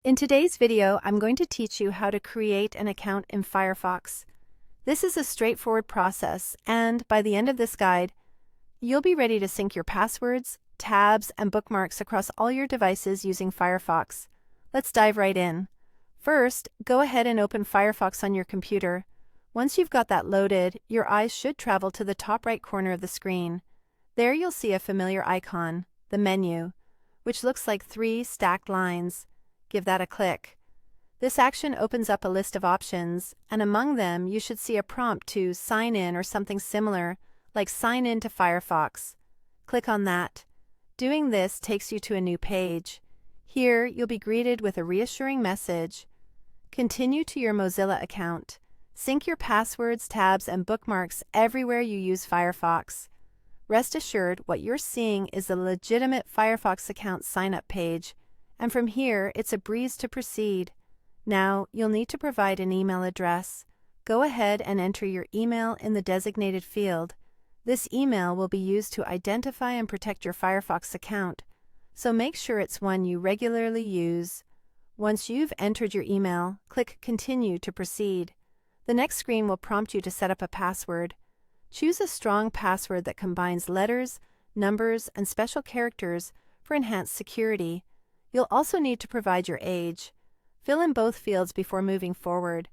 In today's video, I'm going to teach you how to create an account in Firefox. This is a straightforward process, and by the end of this guide, you'll be ready to sync your passwords, tabs, and bookmarks across all your devices using Firefox. Let's dive right in. First, go ahead and open Firefox on your computer. Once you've got that loaded, your eyes should travel to the top right corner of the screen. There you'll see a familiar icon, the menu, which looks like 3 stacked lines. Give that a click. This action opens up a list of options, and among them you should see a prompt to sign in or something similar, like sign in to Firefox. Click on that. Doing this takes you to a new page. Here you'll be greeted with a reassuring message. Continue to your Mozilla account. Sync your passwords, tabs, and bookmarks everywhere you use Firefox. Rest assured, what you're seeing is a legitimate Firefox account sign-up page, and from here, it's a breeze to proceed. Now, you'll need to provide an email address. Go ahead and enter your email in the designated field. This email will be used to identify and protect your Firefox account, so make sure it's one you regularly use. Once you've entered your email, click Continue to proceed. The next screen will prompt you to set up a password. Choose a strong password that combines letters, numbers, and special characters for enhanced security. You'll also need to provide your age. Fill in both fields before moving forward.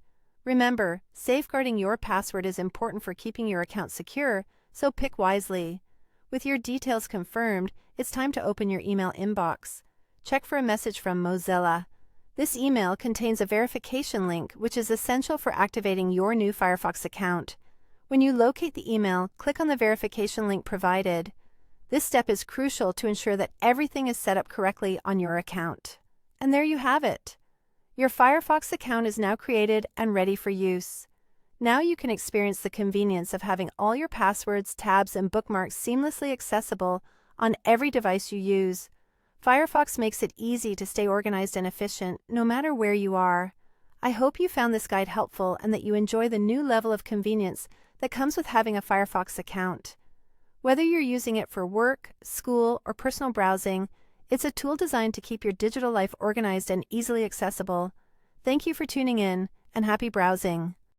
Remember, safeguarding your password is important for keeping your account secure, so pick wisely. With your details confirmed, it's time to open your email inbox. Check for a message from Mozilla. This email contains a verification link, which is essential for activating your new Firefox account. When you locate the email, click on the verification link provided. This step is crucial to ensure that everything is set up correctly on your account. And there you have it. Your Firefox account is now created and ready for use. Now you can experience the convenience of having all your passwords, tabs, and bookmarks seamlessly accessible on every device you use. Firefox makes it easy to stay organized and efficient, no matter where you are. I hope you found this guide helpful and that you enjoy the new level of convenience that comes with having a Firefox account. Whether you're using it for work, school, or personal browsing, it's a tool designed to keep your digital life organized and easily accessible. Thank you for tuning in, and happy browsing.